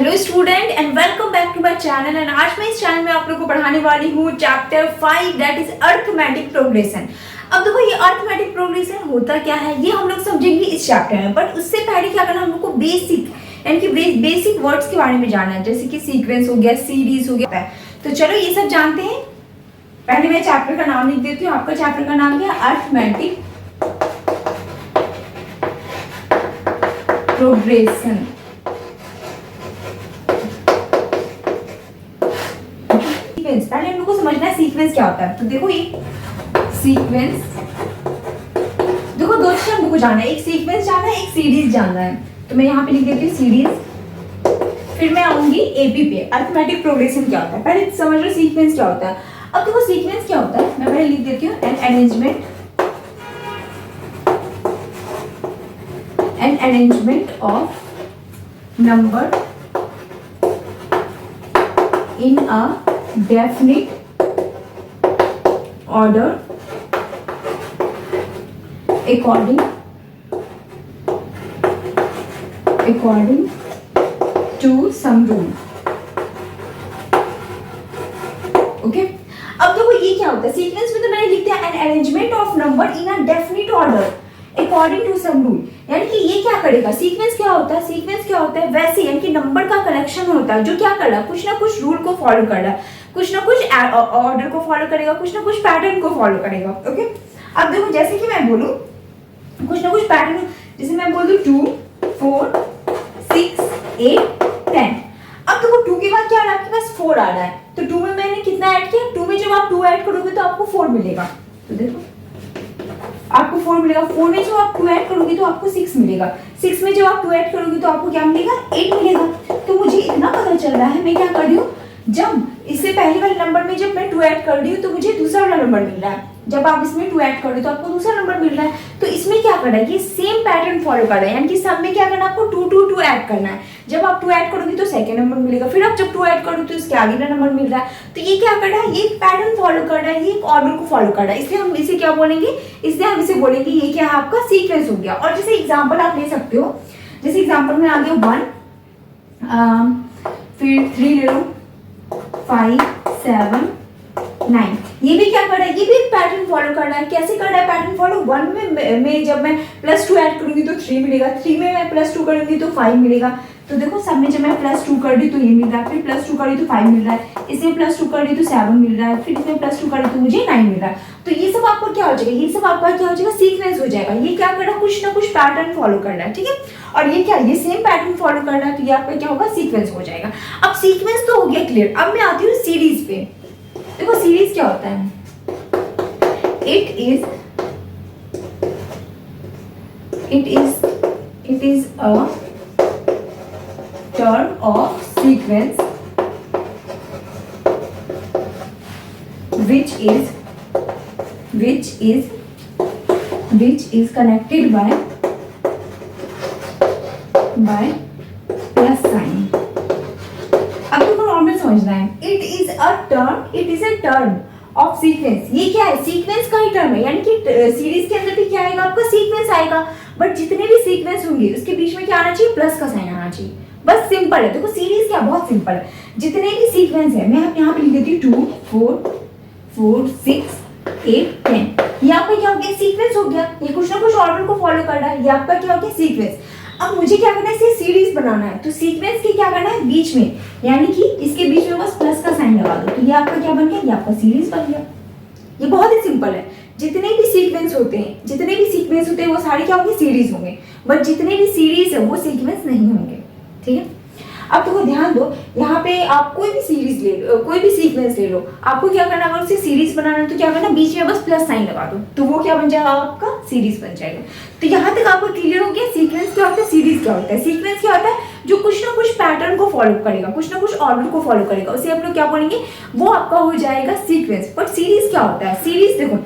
Hello student and welcome back to my channel. And आज मैं इस चैनल में आप लोगों को पढ़ाने वाली हूँ chapter 5 that is arithmetic progression. अब देखो ये अर्थमेटिक प्रोग्रेशन होता क्या है ये हम लोग समझेंगे इस चैप्टर में, बट उससे पहले क्या करना, हम लोग को बेसिक यानी कि बेसिक वर्ड्स के बारे में जानना है, जैसे कि सीक्वेंस हो गया, सीरीज हो गया। तो चलो ये सब जानते हैं। पहले मैं चैप्टर का नाम लिख देती हूँ। आपका चैप्टर का नाम क्या है? Arithmetic progression. पहले हम लोग को समझना है सीक्वेंस क्या होता है। तो देखो ये सीक्वेंस, देखो दो चीज हम लोग को जानना है, एक सीक्वेंस जानना है, एक सीरीज जानना है। तो मैं यहाँ पे लिख देती हूँ सीरीज, फिर मैं आऊंगी एपी पे। अर्थमेटिक प्रोग्रेशन क्या होता है पहले समझ लो, सीक्वेंस क्या होता है। अब देखो सीक्वेंस क्या होता है, मैं पहले लिख देती हूँ N arrangement of number in a definite order according to some rule. Okay अब देखो ये क्या होता है सीक्वेंस में, तो मैंने लिख दिया an arrangement of number in a definite order according to some rule. यानी कि ये क्या करेगा, सीक्वेंस क्या होता है, सीक्वेंस क्या होता है वैसे यानी कि नंबर का कलेक्शन होता है जो क्या कर रहा है, कुछ ना कुछ रूल को फॉलो कर रहा है, कुछ ना कुछ ऑर्डर को फॉलो करेगा, कुछ ना कुछ पैटर्न को फॉलो करेगा। ओके अब देखो जैसे कि मैं बोलूं कुछ ना कुछ पैटर्न, जैसे मैं बोल दूं 2 4 6 8 10। अब देखो 2 के बाद क्या आ रहा है, आपके पास 4 आ रहा है, तो 2 में मैंने कितना ऐड किया, 2 में जब आप 2 ऐड करोगे तो आपको 4 मिलेगा। तो देखो आपको 4 मिलेगा, 4 में जब आप 2 ऐड करोगे तो आपको 6 मिलेगा, 6 में जब आप 2 ऐड करोगे तो आपको क्या मिलेगा, 8 मिलेगा। तो मुझे इतना पता चल रहा है मैं क्या कर रही हूँ, जब इससे पहले वाले नंबर में जब मैं 2 ऐड कर रही हूँ तो मुझे दूसरा वाला नंबर मिल रहा है, जब आप इसमें 2 ऐड कर रहे हो तो आपको दूसरा नंबर मिल रहा है। तो इसमें क्या करना है, ये सेम पैटर्न फॉलो कर रहा है, यानी कि सब में क्या करना है, आपको 2 2 2 ऐड करना है। जब आप 2 ऐड करोगे तो सेकंड नंबर मिलेगा, फिर आप जब 2 ऐड करोगे तो इसके आगे का नंबर मिल रहा है। तो ये क्या कर रहा है, ये पैटर्न फॉलो कर रहा है, ये एक ऑर्डर को फॉलो कर रहा है, इसलिए हम इसे क्या बोलेंगे, इसलिए हम इसे बोलेंगे ये क्या है, आपका सीक्वेंस हो गया। और जैसे एग्जाम्पल आप ले सकते हो, जैसे एग्जाम्पल में आ गया 1 फिर 3 ले लो, 5 7 9। ये भी क्या कर रहा है, ये भी एक पैटर्न फॉलो कर रहा है। कैसे कर रहा है पैटर्न फॉलो, 1 में जब मैं +2 ऐड करूंगी तो 3 मिलेगा, 3 में मैं +2 करूंगी तो 5 मिलेगा। तो देखो सब में जब मैं +2 कर रही तो ये मिल रहा है, फिर +2 कर रही तो 5 मिल रहा है, इसमें +2 कर रही तो 7 मिल रहा है, फिर इसमें +2 कर रही तो मुझे 9 मिल रहा है। तो ये सब आपको क्या हो जाएगा, ये सब आपका क्या हो जाएगा, सीक्वेंस हो जाएगा। ये क्या कर रहा है, कुछ ना कुछ पैटर्न फॉलो कर रहा है, ठीक है। और ये क्या, ये सेम पैटर्न फॉलो कर रहा है, तो ये आपका क्या होगा, सीक्वेंस हो जाएगा। अब सीक्वेंस तो हो गया क्लियर। अब मैं आती हूँ सीरीज पे। देखो सीरीज क्या होता है, it is a term of sequence which is connected by plus sign। अब तुमको नॉर्मल समझना है, it is a term of sequence. ये क्या है, सीक्वेंस का ही टर्म है, यानी कि सीरीज के अंदर भी क्या आएगा, आपका सीक्वेंस आएगा, बट जितने भी सीक्वेंस होंगे उसके बीच में क्या आना चाहिए, प्लस का साइन आना चाहिए। बस सिंपल है। देखो सीरीज क्या, बहुत सिंपल है। जितने भी सीक्वेंस है, मैं यहाँ पे लिख देती हूँ 2 4 4 6 8 10। ये आपका क्या हो गया, सीक्वेंस हो गया। ये कुछ ना कुछ ऑर्डर को फॉलो कर रहा है, ये आपका क्या हो गया, सीक्वेंस। अब मुझे क्या करना है, इसे सीरीज बनाना है, तो सीक्वेंस के क्या करना है, बीच में यानी कि इसके बीच में बस प्लस का साइन लगा दो, तो ये आपका क्या बन गया, ये आपका सीरीज बन गया। ये बहुत ही सिंपल है। जितने भी सीक्वेंस होते हैं वो सारे क्या होंगे, सीरीज होंगे, बट जितने भी सीरीज है वो सीक्वेंस नहीं होंगे, ठीक है। अब तो ध्यान दो, यहाँ पे आप कोई भी सीरीज ले लो, कोई भी सीक्वेंस ले लो, आपको क्या करना, अगर उसे सीरीज बनाना है तो क्या करना, बीच में बस प्लस साइन लगा दो, तो वो क्या बन जाएगा, आपका सीरीज बन जाएगा। तो यहाँ तक आपको क्लियर हो गया सीक्वेंस क्या होता है, सीरीज क्या होता है। सीक्वेंस क्या होता है, जो कुछ ना कुछ पैटर्न को फॉलो करेगा, कुछ ना कुछ ऑर्डर को फॉलो करेगा, उसे आप लोग क्या बोलेंगे, वो आपका हो जाएगा सीक्वेंस। बट सीरीज क्या होता है, सीरीज देखो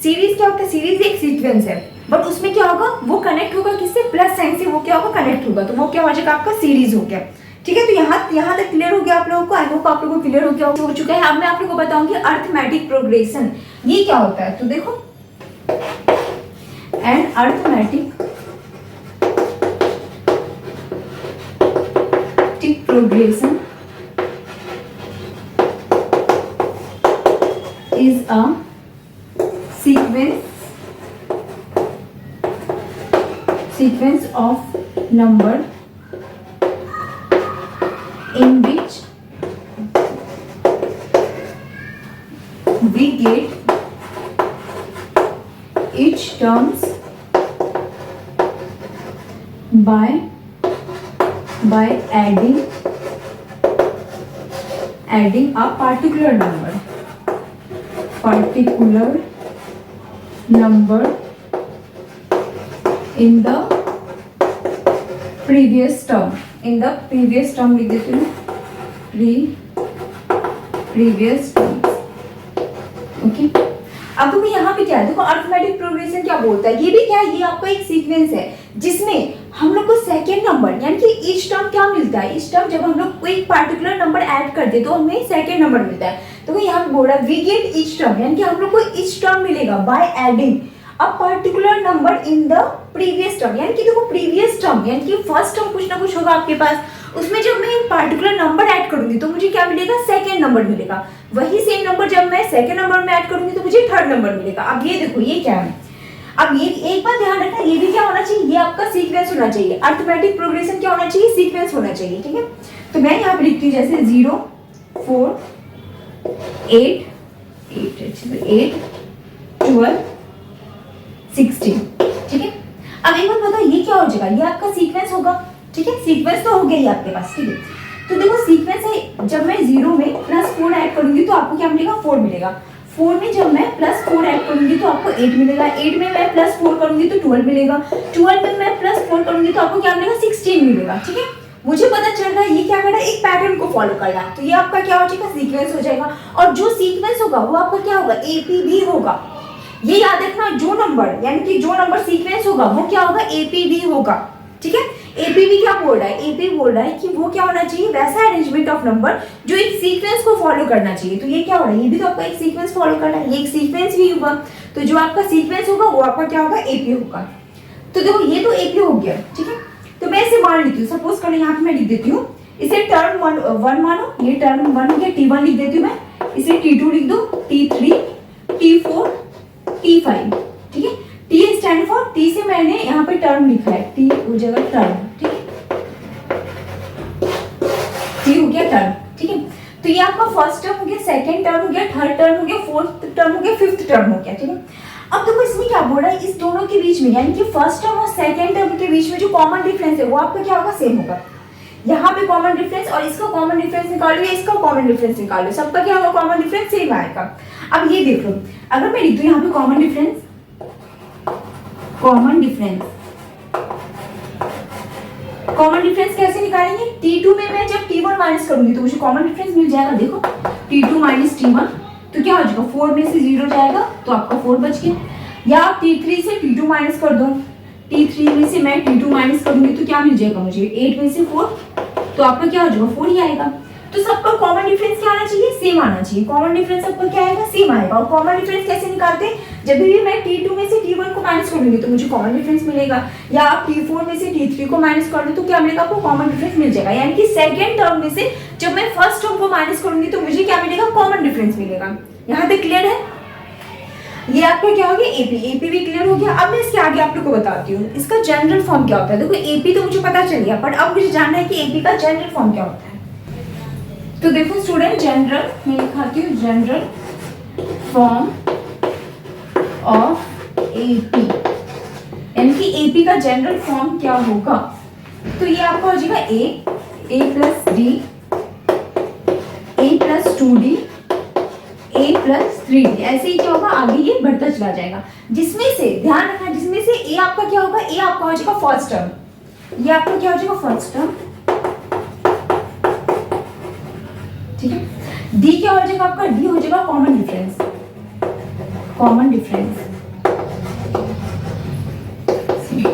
सीरीज क्या होता है, सीरीज एक सीक्वेंस है, बट उसमें क्या होगा, वो कनेक्ट होगा किससे, प्लस साइन से, वो क्या होगा, कनेक्ट होगा, तो वो क्या हो जाएगा, आपका सीरीज हो गया, ठीक है। तो यहाँ तक क्लियर हो गया आप लोगों को। आई होप आप लोगों को क्लियर हो चुका है। अब मैं आप लोगों को बताऊंगी अर्थमेटिक प्रोग्रेशन ये क्या होता है। तो देखो an arithmetic progression is a sequence of number in which we get each terms by adding a particular number in the previous term लिख देती हूँ previous terms। ओके, अब तुम्हें यहाँ पे क्या है, देखो अरिथमेटिक प्रोग्रेशन क्या बोलता है, ये भी क्या है, ये आपका एक सीक्वेंस है जिसमें हम लोग को सेकेंड नंबर यानी कि ईच टर्म क्या मिलता है, ईच टर्म जब हम लोग कोई पार्टिकुलर नंबर ऐड करते तो हमें सेकेंड नंबर मिलता है। तो यहाँ पे बोल रहा है वी गेट ईच टर्म यानी कि हम लोग को ईच टर्म मिलेगा by adding a particular number in the previous term, यानी कि देखो प्रीवियस टर्म यानी कि फर्स्ट टर्म कुछ ना कुछ होगा आपके पास, उसमें जब मैं एक पार्टिकुलर नंबर ऐड करूंगी तो मुझे क्या मिलेगा, सेकेंड नंबर मिलेगा। वही सेम नंबर जब मैं सेकेंड नंबर में ऐड करूंगी तो मुझे थर्ड नंबर मिलेगा। अब ये देखो ये क्या है, अब ये एक बात ध्यान रखना, ये भी क्या होना चाहिए, ये आपका सीक्वेंस होना चाहिए। अरिथमेटिक प्रोग्रेशन क्या होना चाहिए, सीक्वेंस होना चाहिए। ठीक है, तो मैं यहाँ पे लिखती हूँ जैसे 0 4 8 12 16। ठीक है, अब एक बात बताओ ये क्या हो जाएगा, ये आपका सीक्वेंस होगा। ठीक है, सीक्वेंस तो हो गया ही आपके पास। ठीक है, तो देखो सीक्वेंस है, जब मैं 0 में +4 ऐड करूंगी तो आपको क्या मिलेगा, 4 मिलेगा। 4 में जब मैं +4 ऐड करूंगी तो आपको 8 मिलेगा। 8 में मैं +4 करूंगी तो 12 मिलेगा। 12 में मैं +4 करूंगी तो आपको क्या मिलेगा, 16 मिलेगा। ठीक है, मुझे पता चल रहा है ये क्या कर रहा है, एक पैटर्न को फॉलो कर रहा है, तो ये आपका क्या हो जाएगा, सीक्वेंस हो जाएगा। और जो सीक्वेंस होगा वो आपका क्या होगा, एपीवी होगा। ये याद रखना, जो नंबर यानी कि जो नंबर सीक्वेंस होगा वो क्या होगा, एपीवी होगा। ठीक है, एपीवी क्या बोल रहा है, एपी बोल रहा है कि वो क्या होना चाहिए, वैसा अरेंजमेंट ऑफ नंबर जो एक सीक्वेंस को फॉलो करना चाहिए। तो ये क्या हो रहा है, ये भी तो आपका एक सीक्वेंस फॉलो करना है, ये एक सीक्वेंस ही होगा। तो जो आपका सीक्वेंस होगा वो आपका क्या होगा, एपी होगा। तो देखो ये तो एपी हो गया। ठीक है, तो मैं इसे मान लेती हूँ, सपोज करो यहाँ पे मैं लिख देती हूँ, इसे टर्म 1 मानो, ये टर्म 1 हो गया, T1 लिख देती हूँ मैं, इसे T2 लिख दो, T3 T4 T5। ठीक है, T स्टैंड फॉर, T से मैंने यहाँ पे टर्म लिखा है, T हो जाएगा टर्म। ठीक है, T हो गया टर्म। ठीक है, तो ये आपका फर्स्ट टर्म हो गया, सेकंड टर्म हो गया, थर्ड टर्म हो गया, फोर्थ टर्म हो गया, फिफ्थ टर्म हो गया। ठीक है, अब देखो इसमें क्या बोल रहा है, इस दोनों के बीच में यानी कि फर्स्ट टर्म और सेकंड टर्म के बीच में जो कॉमन डिफरेंस है वो आपका क्या होगा, सेम होगा। यहाँ पे कॉमन डिफरेंस और इसका कॉमन डिफरेंस निकाल लो, इसका कॉमन डिफरेंस निकाल लो, सबका क्या होगा, कॉमन डिफरेंस सेम आएगा। अब ये देख लो, अगर मैं लिख दूं यहाँ पे कॉमन डिफरेंस कैसे निकालेंगे, T2 में मैं जब T1 माइनस करूंगी तो मुझे कॉमन डिफरेंस मिल जाएगा। देखो T2 माइनस T1 तो क्या हो जाएगा, 4 में से 0 जाएगा तो आपका 4 बच गया। या आप T3 से T2 माइनस कर दो, T3 में से मैं T2 माइनस करूंगी तो क्या मिल जाएगा मुझे, 8 में से 4 तो आपका क्या हो जाएगा, 4 ही आएगा। तो सबका कॉमन डिफरेंस क्या आना चाहिए, सेम आना चाहिए। कॉमन डिफरेंस सबका क्या आएगा, सेम आएगा। और कॉमन डिफरेंस कैसे निकालते हैं, जब भी मैं T2 में से T1 को माइनस करूंगी तो मुझे कॉमन डिफरेंस मिलेगा। या आप T4 में से T3 को माइनस कर दो तो क्या मिलेगा, आपको कॉमन डिफरेंस मिल जाएगा। यानी कि सेकंड टर्म में से जब मैं फर्स्ट टर्म को माइनस करूंगी तो मुझे क्या मिलेगा, कॉमन डिफरेंस मिलेगा। यहाँ तक क्लियर है, ये आपका क्या हो गया, एपी। एपी भी क्लियर हो गया। अब मैं इसके आगे आप लोग को बताती हूँ इसका जनरल फॉर्म क्या होता है। देखो एपी तो मुझे पता चल गया, बट अब मुझे जानना है कि एपी का जनरल फॉर्म क्या होता है। तो देखो स्टूडेंट, जनरल मैं लिखाती हूँ, जनरल फॉर्म ऑफ एपी, यानी कि एपी का जनरल फॉर्म क्या होगा। तो ये आपका हो जाएगा a plus d, a plus 2d, a plus 3d। ऐसे ही क्या होगा, आगे ये बढ़ता चला जाएगा। जिसमें से ध्यान रखना, जिसमें से a आपका क्या होगा, a आपका हो जाएगा फर्स्ट टर्म, ये आपका क्या हो जाएगा, फर्स्ट टर्म। ठीक है, d क्या हो जाएगा आपका, d हो जाएगा कॉमन डिफरेंस। ठीक है,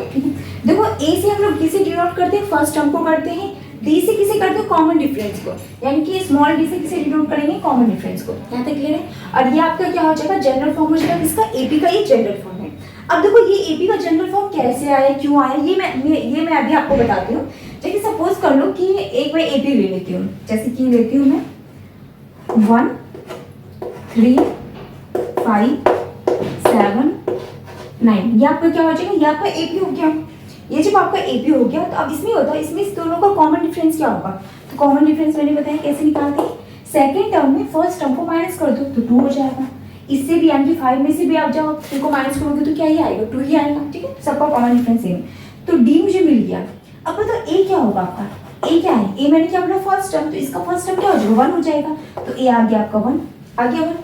देखो a से हम लोग किसे डिनोट करते हैं, फर्स्ट टर्म को करते हैं। डी से किसे करते हैं, कॉमन डिफरेंस को, यानी कि स्मॉल डी से किसे डिनोट करेंगे, कॉमन डिफरेंस को। यहाँ तक क्लियर है। और ये आपका क्या हो जाएगा, जनरल फॉर्म हो जाएगा किसका, एपी का। ये जनरल फॉर्म है। अब देखो ये एपी का जनरल फॉर्म कैसे आया, क्यों आया, ये मैं अभी आपको बताती हूँ। जैसे सपोज कर लो कि एक मैं एपी ले लेती हूँ, जैसे कि लेती हूँ मैं 1 3 5 7 9, ये आपका क्या हो जाएगा, ये आपका एपी हो गया। ये जब आपका एपी हो गया तो अब इसमें होता है, इसमें इस दोनों का कॉमन डिफरेंस क्या होगा, तो कॉमन डिफरेंस मैंने बताया कैसे निकालते हैं, सेकेंड टर्म में फर्स्ट टर्म को माइनस कर दो तो 2 हो जाएगा। इससे भी यानी कि 5 में से भी आप जाओ 2 को माइनस करोगे तो क्या ही आएगा, 2 ही आएगा। ठीक है, सबका कॉमन डिफरेंस सेम, तो डी मुझे मिल गया। अब बताओ ए क्या होगा आपका, ए क्या है, ए मैंने क्या बोला फर्स्ट टर्म, तो इसका फर्स्ट टर्म क्या हो जाएगा 1 हो जाएगा, तो ए आ गया आपका 1 आ गया 1।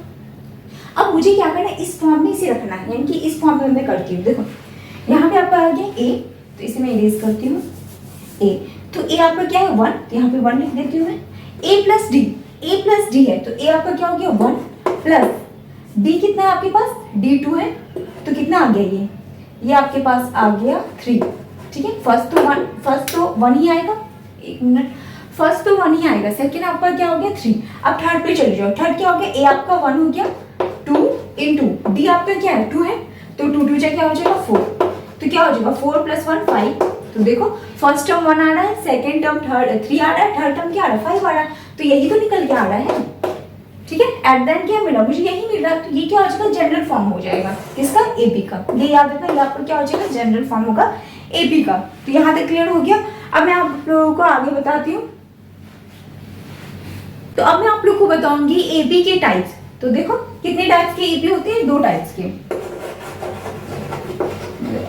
अब मुझे क्या करना है, इस फॉर्म में इसे रखना है, यानी कि इस फॉर्म में मैं करती हूँ। देखो यहाँ पे आपका आ गया ए, तो इसे मैं इरेज करती हूँ ए, तो ए आपका क्या है 1, तो यहाँ पे 1 लिख देती हूँ मैं। ए plus d, a plus D है तो ए आपका क्या हो गया 1 प्लस डी कितना है आपके पास, डी 2 है, तो कितना आ गया ये आपके पास आ गया 3। ठीक है, फर्स्ट तो 1 ही आएगा, एक मिनट, फर्स्ट तो 1 ही आएगा, सेकंड आपका क्या हो गया 3। अब थर्ड पे चले जाओ, थर्ड क्या हो गया, ए आपका 1 हो गया, 2 इंटू डी आपका क्या है 2 है, तो 2 2 क्या हो जाएगा 4, तो क्या हो जाएगा 4 + 1 5। तो देखो फर्स्ट टर्म 1 आ रहा है, सेकंड टर्म 3 आ रहा है, थर्ड टर्म क्या आ रहा है 5 आ रहा है, तो यही तो निकल के आ रहा है। ठीक है, एट द एंड क्या मिला मुझे, यही मिल रहा है, तो ये क्या हो जाएगा जनरल फॉर्म हो जाएगा किसका, एपी का। ये याद रखना, ये आपको क्या हो जाएगा जनरल फॉर्म होगा एपी का। तो यहाँ तक क्लियर हो गया। अब मैं आप लोगों को आगे बताती हूँ, तो अब मैं आप लोग को बताऊंगी एपी के टाइप्स। तो देखो कितने टाइप्स के एपी होते हैं, 2 टाइप्स के,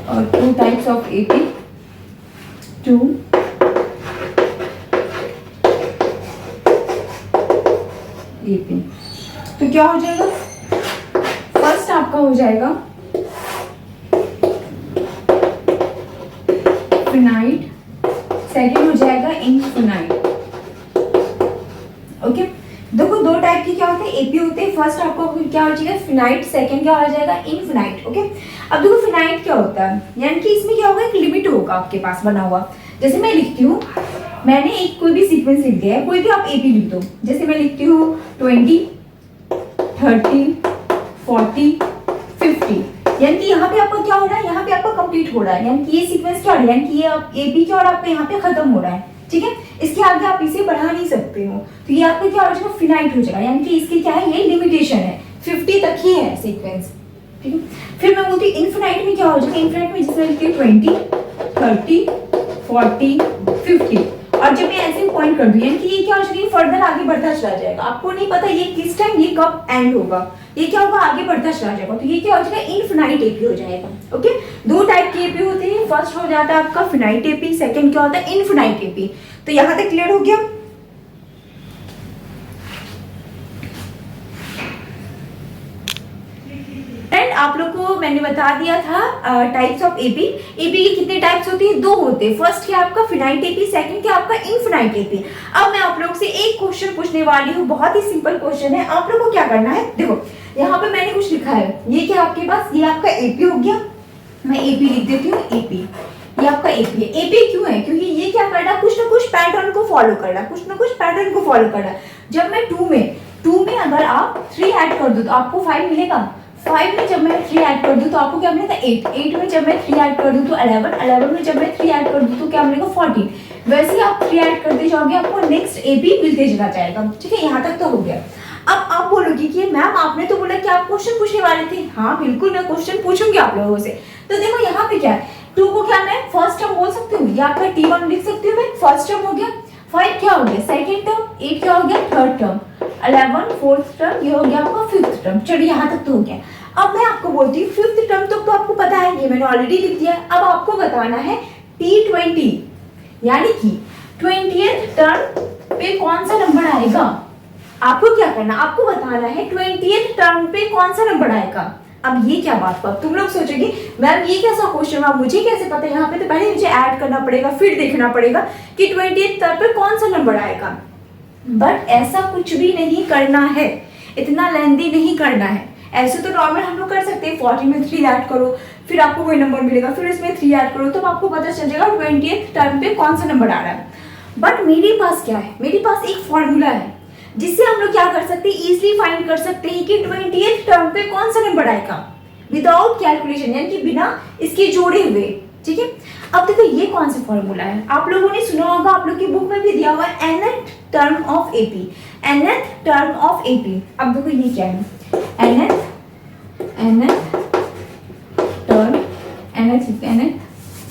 और 2 टाइप्स ऑफ एपी, 2 एपी। तो क्या हो जाएगा, फर्स्ट आपका हो जाएगा फिनाइट, सेकंड हो जाएगा इनफिनाइट। ओके, देखो 2 टाइप के क्या होते हैं एपी होते हैं, फर्स्ट आपको क्या हो जाएगा फिनाइट, सेकंड क्या हो जाएगा इनफिनाइट। ओके, अब देखो फिनाइट क्या होता है, यानी कि इसमें क्या होगा एक लिमिट होगा आपके पास बना हुआ। जैसे मैं लिखती हूँ, मैंने एक कोई भी सीक्वेंस लिख दिया है, कोई भी आप एपी लिख दो, जैसे मैं लिखती हूँ 20 30 40 50, यानी कि यहाँ पे आपका क्या हो रहा है, यहाँ पे आपका कंप्लीट हो रहा है, यानी कि ये सीक्वेंस क्या हो रहा है, यानी कि ये एपी क्या हो रहा है आपका यहाँ पे खत्म हो रहा है। ठीक है, इसके आगे आप इसे बढ़ा नहीं सकते हो, तो ये आपका क्या हो जाएगा फिनाइट हो जाएगा, यानी कि इसकी क्या है ये लिमिटेशन है, 50 तक ही है सीक्वेंस। ठीक है, फिर मैं बोलती हूँ इनफिनाइट में क्या हो जाएगा, इनफिनाइट में जैसे लिखती हूँ 20 30 40 50, और जब मैं ऐसे पॉइंट कर दूं यानी कि ये क्या हो जाएगा फर्दर आगे बढ़ता चला जाएगा, आपको नहीं पता ये किस टाइम ये कब एंड होगा, ये क्या होगा आगे बढ़ता चला जाएगा, तो ये क्या हो जाएगा इनफिनाइट एपी हो जाएगा। ओके, 2 टाइप के एपी होते हैं, फर्स्ट हो जाता है आपका फिनाइट एपी, सेकंड क्या होता है इनफिनाइट एपी। तो यहां तक क्लियर हो गया। एंड आप लोग को मैंने बता दिया था टाइप्स ऑफ एपी। एपी के कितने टाइप्स होते हैं, 2 होते हैं, फर्स्ट क्या आपका फिनाइट एपी, सेकंड क्या आपका इनफिनाइट एपी। अब मैं आप लोग से एक क्वेश्चन पूछने वाली हूँ, बहुत ही सिंपल क्वेश्चन है, आप लोग को क्या करना है, देखो यहाँ पे मैंने कुछ लिखा है, ये क्या आपके पास, ये आपका एपी हो गया, मैं एपी लिख देती हूँ एपी, ये आपका एपी है। एपी क्यों है, क्योंकि ये क्या कर रहा है कुछ ना कुछ पैटर्न को फॉलो कर रहा है, कुछ ना कुछ पैटर्न को फॉलो कर रहा है। जब मैं 2 में अगर आप 3 ऐड कर दो तो आपको 5 मिलेगा, 5 में जब मैं 3 ऐड कर दूं तो आपको क्या मिलेगा 8, 8 में जब मैं 3 ऐड कर दूं तो 11, 11 में जब मैं 3 ऐड कर दूं तो क्या मिलेगा 14। वैसे ही आप 3 ऐड करते जाओगे आपको नेक्स्ट एपी मिलते चला जाएगा। ठीक है, यहाँ तक तो हो गया। अब आप बोलोगे कि मैम आपने तो बोला कि आप क्वेश्चन पूछने वाले थे। हाँ बिल्कुल, मैं क्वेश्चन पूछूंगी आप लोगों से। तो देखो यहाँ पे क्या है, 2 को क्या मैं फर्स्ट टर्म बोल सकती हूँ, या आपका T1 लिख सकती हूँ मैं, फर्स्ट टर्म हो गया, 5 क्या हो गया सेकंड टर्म, 8 क्या हो गया थर्ड टर्म, 11 फोर्थ टर्म, ये हो गया आपका फिफ्थ टर्म। चलिए यहाँ तक तो हो गया। अब मैं आपको बोलती हूँ फिफ्थ टर्म तक तो आपको पता है, ये मैंने ऑलरेडी लिख दिया है। अब आपको बताना है T20 यानी कि 20th टर्म पे कौन सा नंबर आएगा। आपको क्या करना, आपको बताना है 20th टर्म पे कौन सा नंबर आएगा। अब ये क्या बात हुआ, तुम लोग सोचोगे मैम ये कैसा क्वेश्चन हुआ, मुझे कैसे पता, यहाँ पे तो पहले मुझे ऐड करना पड़ेगा फिर देखना पड़ेगा कि 20th टर्म पे कौन सा नंबर आएगा। बट ऐसा कुछ भी नहीं करना है, इतना लेंदी नहीं करना है। ऐसे तो नॉर्मल हम लोग कर सकते हैं, 40 में 3 ऐड करो फिर आपको कोई नंबर मिलेगा, फिर इसमें 3 ऐड करो तो आपको पता चल जाएगा 20th टर्म पे कौन सा नंबर आ रहा है। बट मेरे पास क्या है, मेरे पास एक फॉर्मूला है जिससे हम लोग क्या कर सकते हैं, इजीली फाइंड कर सकते हैं कि 20th टर्म पे कौन सा नंबर आएगा विदाउट कैलकुलेशन, यानी कि बिना इसके जोड़े हुए। ठीक है। अब देखो ये कौन सा फॉर्मूला है, आप लोगों ने सुना होगा, आप लोग की बुक में भी दिया हुआ है, nth term of AP, nth term of AP. अब देखो ये क्या है, nth टर्म, nth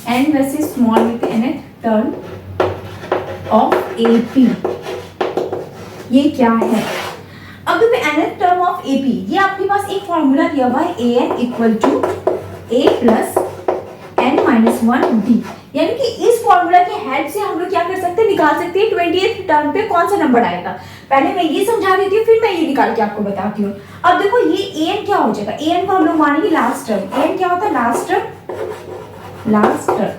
n वैसे स्मॉल लिखते हैं, nth टर्म ऑफ एपी, ये क्या है। अब देखो nth टर्म ऑफ एपी, ये आपके पास एक फॉर्मूला दिया हुआ है, an equal to a plus n minus 1d, यानी कि इस फॉर्मूला की हेल्प से हम लोग क्या कर सकते हैं, निकाल सकते हैं 20th टर्म पे कौन सा नंबर आएगा। पहले मैं ये समझा देती हूँ, फिर मैं ये निकाल के आपको बताती हूँ। अब देखो ये an क्या हो जाएगा, an को हम लोग मानेंगे लास्ट टर्म, an क्या होता है last term, last term,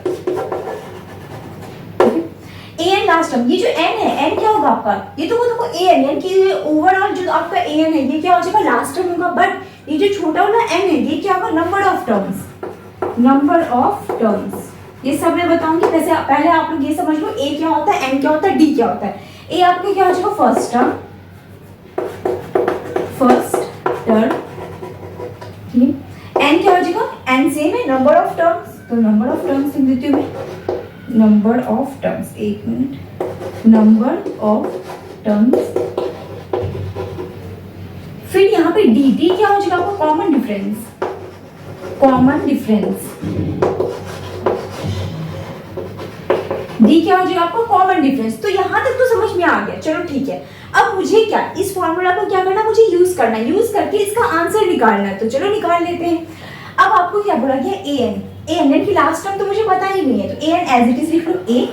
an last term. ये जो n है, n क्या होगा आपका, ये तो वो देखो an, यानी कि ओवरऑल जो आपका an है ये क्या हो जाएगा लास्ट टर्म होगा, बट ये जो छोटा वाला n है ये क्या होगा, number of terms, number of terms. ये सब मैं बताऊंगी, वैसे पहले आप लोग ये समझ लो a क्या होता है, n क्या होता है, d क्या होता है। a आपका क्या हो जाएगा फर्स्ट टर्म, ठीक, n क्या हो जाएगा, n सेम है नंबर ऑफ टर्म्स, तो नंबर ऑफ टर्म्स लिख देती हूँ मैं, नंबर ऑफ टर्म्स, एक मिनट, नंबर ऑफ टर्म्स। फिर यहाँ पे डी क्या हो जाएगा आपका, common difference, common difference, D क्या हो जाएगा आपको कॉमन डिफरेंस। तो यहाँ तक तो समझ में आ गया, चलो ठीक है। अब मुझे क्या इस फॉर्मूला को क्या करना, मुझे यूज करना है, यूज करके इसका आंसर निकालना है, तो चलो निकाल लेते हैं। अब आपको क्या बोला गया, an की लास्ट टर्म तो मुझे पता ही नहीं है, तो an एज इट इज लिख लो a।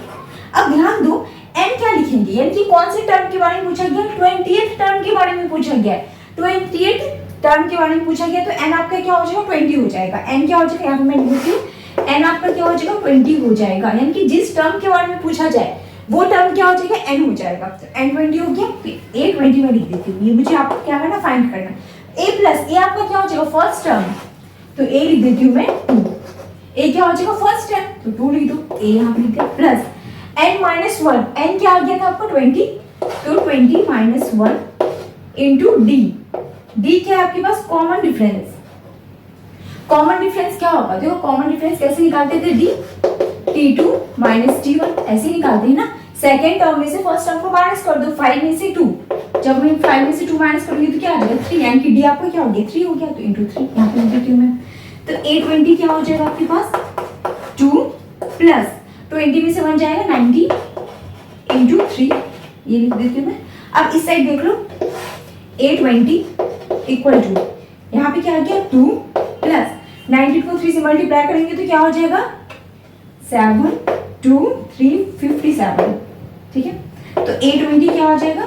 अब ध्यान दो n क्या लिखेंगे, यानी कि कौन से टर्म के बारे में पूछा गया, 20th टर्म के बारे में पूछा गया, 20th टर्म के बारे में पूछा गया, तो n आपका क्या हो जाएगा 20 हो जाएगा, n क्या हो जाएगा, यहाँ पे मैं लिखती हूँ, n आपका क्या हो जाएगा 20 हो जाएगा, यानी कि जिस टर्म के बारे में पूछा जाए वो टर्म क्या हो जाएगा, n हो जाएगा, तो n 20 हो गया, तो a 20 में लिख देती हूँ, ये मुझे आपको क्या करना, फाइंड करना। a प्लस a आपका क्या हो जाएगा फर्स्ट टर्म, तो a लिख देती हूँ मैं 2, a क्या हो जाएगा फर्स्ट टर्म, तो 2 लिख दो, a यहाँ पे लिख दिया, प्लस n माइनस 1, n क्या आ गया था आपको 20, तो 20 माइनस 1 इंटू डी, डी क्या है आपके पास कॉमन डिफरेंस, कॉमन डिफरेंस क्या होगा, देखो कॉमन डिफरेंस कैसे निकालते थे, डी t2 माइनस t1 ऐसे निकालते हैं ना, सेकेंड टर्म में से फर्स्ट टर्म को माइनस कर दो, 5 में से 2, जब मैं 5 में से 2 माइनस करूंगी तो क्या आ जाएगा 3, यानी कि डी आपका क्या हो गया 3 हो गया, तो इंटू 3 यहाँ पे लिख देती हूँ मैं, तो 820 क्या हो जाएगा आपके पास 2 प्लस 20 में से 1 जाएगा 90 इंटू 3, ये लिख देती हूँ मैं। अब इस साइड देख लो 820 इक्वल टू यहाँ पे क्या आ गया 2 प्लस 90 को 3 से मल्टीप्लाई करेंगे तो क्या हो जाएगा 7 2 3 57, ठीक है, तो 820 क्या हो जाएगा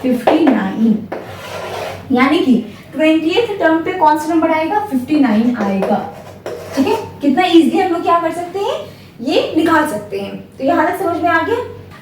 59, यानी कि 20th टर्म पे कौन सा नंबर आएगा 59 आएगा, ठीक है। कितना इजीली हम लोग क्या कर सकते हैं, ये निकाल सकते हैं, तो यहाँ तक समझ में आ गया।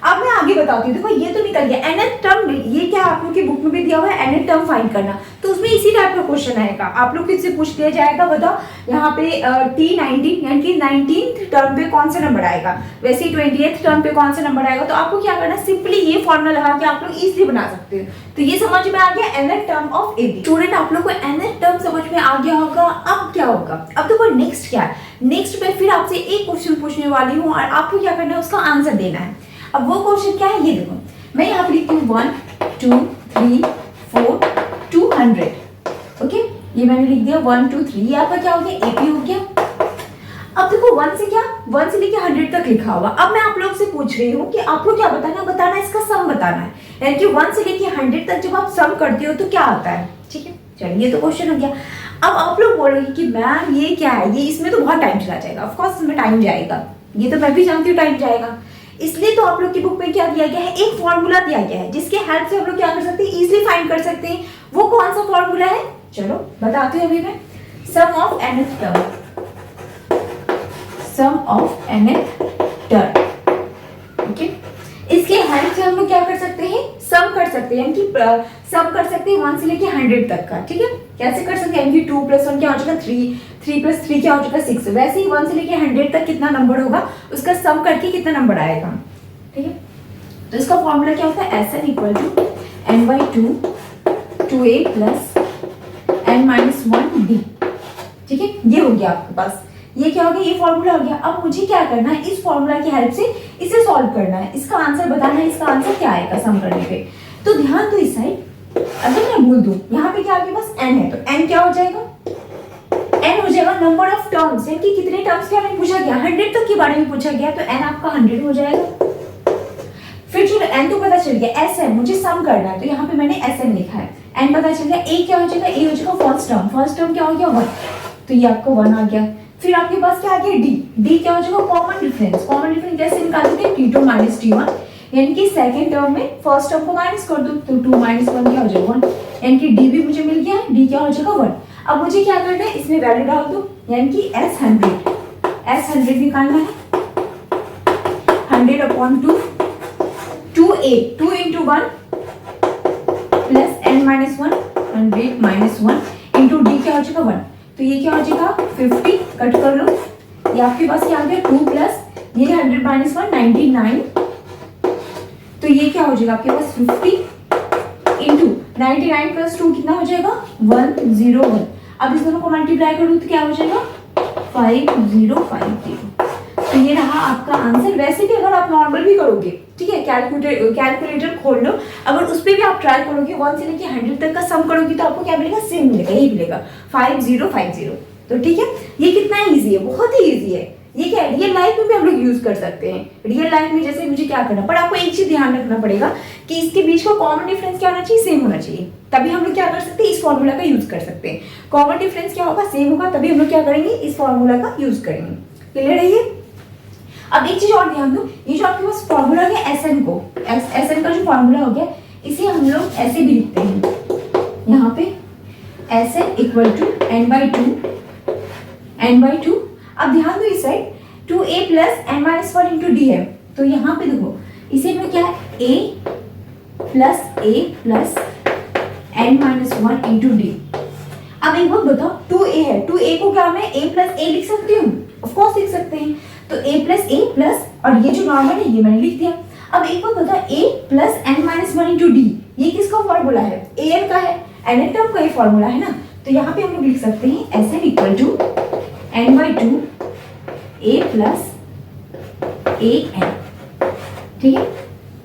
अब मैं आगे बताती हूँ, देखो ये तो निकल गया nth टर्म, ये क्या आप लोग की बुक में भी दिया हुआ है nth टर्म फाइंड करना, तो उसमें इसी टाइप का क्वेश्चन आएगा, आप लोग किससे पूछ दिया जाएगा बताओ, यहाँ पे T19 यानी कि 19th टर्म पे कौन सा नंबर आएगा, वैसे ही 20th टर्म पे कौन सा नंबर आएगा, तो आपको क्या करना, सिंपली ये फॉर्मूला लगा के आप लोग इजीली बना सकते हो। तो ये समझ में आ गया nth term of AB। Student आप लोग को nth टर्म समझ में आ गया होगा, अब क्या होगा, अब देखो नेक्स्ट क्या है, नेक्स्ट मैं फिर आपसे एक क्वेश्चन पूछने वाली हूँ और आपको क्या करना है उसका आंसर देना है। अब वो क्वेश्चन क्या है ये देखो, मैं यहाँ पे लिखती हूँ 1 2 3 4 200, ओके, ये मैंने लिख दिया 1 2 3, ये आपका क्या हो गया AP हो गया। अब देखो 1 से क्या, 1 से लेके 100 तक लिखा हुआ, अब मैं आप लोग से पूछ रही हूँ कि आपको क्या बताना है इसका सम बताना है, यानी कि 1 से लेके 100 तक जब आप सम करते हो तो क्या आता है, ठीक है। चलिए ये तो क्वेश्चन हो गया। अब आप लोग बोलोगे कि मैम ये क्या है, ये इसमें तो बहुत टाइम चला जाएगा, ऑफ कोर्स इसमें टाइम जाएगा, ये तो मैं भी जानती हूँ टाइम जाएगा, इसलिए तो आप लोग की बुक में क्या दिया गया है, एक फॉर्मूला दिया गया है जिसके हेल्प से हम लोग क्या कर सकते हैं, इजीली फाइंड कर सकते हैं। वो कौन सा फॉर्मूला है, चलो बताते हैं अभी मैं, sum of nth term, sum of nth term, okay. इसके हेल्प से हम लोग क्या कर सकते हैं, सम कर सकते हैं, यानी कि सम कर सकते हैं 1 से लेके 100 तक का, ठीक है। कैसे कर सकते हैं, यानी कि 2 + 1 क्या हो जाएगा 3, 3 + 3 क्या हो जाएगा 6, वैसे ही 1 से लेके 100 तक कितना नंबर होगा उसका सम करके कितना नंबर आएगा, ठीक है। तो इसका फॉर्मूला क्या होता है, Sn = n/2 2a + n - 1d, ठीक है। ये हो गया आपके पास, ये क्या हो गया, ये फॉर्मूला हो गया। अब मुझे क्या करना है, इस फॉर्मूला की हेल्प से इसे सॉल्व करना है, इसका आंसर बताना है, इसका आंसर क्या आएगा सम करने पे। तो ध्यान दो इस साइड, अगर मैं बोल दूं यहाँ पे क्या आपके पास n है, तो n क्या हो जाएगा, n हो जाएगा नंबर ऑफ टर्म्स, यानी कि कितने टर्म्स के बारे में पूछा गया, 100 तक के बारे में पूछा गया, तो n आपका 100 हो जाएगा। फिर जो n तो पता चल गया, sn मुझे सम करना है, तो यहाँ पे मैंने sn लिखा है। n पता चल गया, a क्या हो जाएगा, a हो जाएगा फर्स्ट टर्म क्या हो गया 1, तो ये आपको 1 आ गया। फिर आपके पास क्या आ गया d क्या हो जाएगा कॉमन डिफरेंस कैसे निकालते हैं, t2 - t1, यानी कि सेकंड टर्म में फर्स्ट टर्म को माइनस कर दो, तो 2 - 1 क्या हो जाएगा 1, यानी कि d भी मुझे मिल गया, d क्या हो जाएगा 1। अब मुझे क्या करना है, इसमें वैल्यू डाल दो, यानी कि s100 निकालना है, 100/2, 2a 2 into 1 plus n - 1 100 - 1 into d क्या हो जाएगा 1, तो ये क्या हो जाएगा 50, कट कर लो, ये आपके पास क्या आ गया 2 प्लस ये 100 - 1 99, तो ये क्या हो जाएगा आपके पास 50 इंटू 99 प्लस 2 कितना हो जाएगा 101। अब इस दोनों को मल्टीप्लाई करूँ तो क्या हो जाएगा 5050। तो ये रहा आपका आंसर। वैसे भी अगर आप नॉर्मल भी करोगे, ठीक है, कैलकुलेटर खोल लो, अगर उस पर भी आप ट्राई करोगे 1 से लेके 100 तक का सम करोगे तो आपको क्या मिलेगा, सेम मिलेगा, यही मिलेगा 5050। तो ठीक है, ये कितना ईजी है, बहुत ही ईजी है। ये क्या है, रियल लाइफ में भी हम लोग यूज कर सकते हैं। रियल लाइफ में जैसे मुझे क्या करना, पर आपको एक चीज ध्यान रखना पड़ेगा कि इसके बीच का कॉमन डिफरेंस क्या होना चाहिए, सेम होना चाहिए, तभी हम लोग क्या कर सकते हैं, इस फॉर्मूला का यूज कर सकते हैं। कॉमन डिफरेंस क्या होगा, सेम होगा, तभी हम लोग क्या करेंगे, इस फॉर्मूला का यूज करेंगे। क्लियर है ये। अब एक चीज और ध्यान दो, ये जो आपके पास फॉर्मूला है एसएन का जो फॉर्मूला हो गया, इसे हम लोग ऐसे भी लिखते हैं, यहाँ पे Sn = n/2। अब ध्यान दो इस side 2a + n - 1 into d है, तो यहाँ पे देखो इसे में क्या है a + n - 1 into d। अब एक बात बताओ, 2a है, 2a को क्या मैं a + a लिख सकती हूँ, ऑफ कोर्स लिख सकते हैं, तो a + और ये जो नॉर्मल है ये मैंने लिख दिया। अब एक बात बताओ, a + n - 1 into d, ये किसका फॉर्मूला है, an का है, n टर्म का ये फॉर्मूला है ना, तो यहाँ पे हम लोग लिख सकते हैं Sn = n/2 a + an। ठीक है,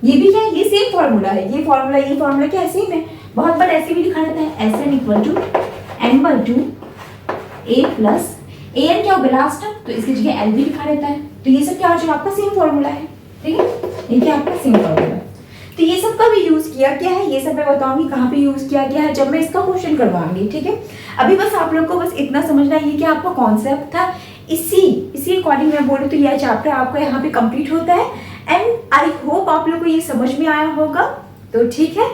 ये भी क्या है, ये सेम फॉर्मूला है, ये फॉर्मूला क्या है, सेम है। बहुत बार ऐसे भी लिखा रहता है Sn = n/2 a + an क्या होगा लास्ट टर्म, तो इसकी जगह l भी लिखा रहता है, तो ये सब क्या हो जाएगा आपका सेम फॉर्मूला है। ठीक है, ये क्या आपका सेम फॉर्मूला। तो ये सब का भी यूज किया गया है, ये सब मैं बताऊंगी कहाँ पे यूज किया गया है जब मैं इसका क्वेश्चन करवाऊंगी। ठीक है, अभी बस आप लोग को बस इतना समझना है, ये क्या आपका कॉन्सेप्ट था, इसी अकॉर्डिंग मैं बोलूँ तो यह चैप्टर आपका यहाँ पे कंप्लीट होता है। एंड आई होप आप लोग को ये समझ में आया होगा। तो ठीक है।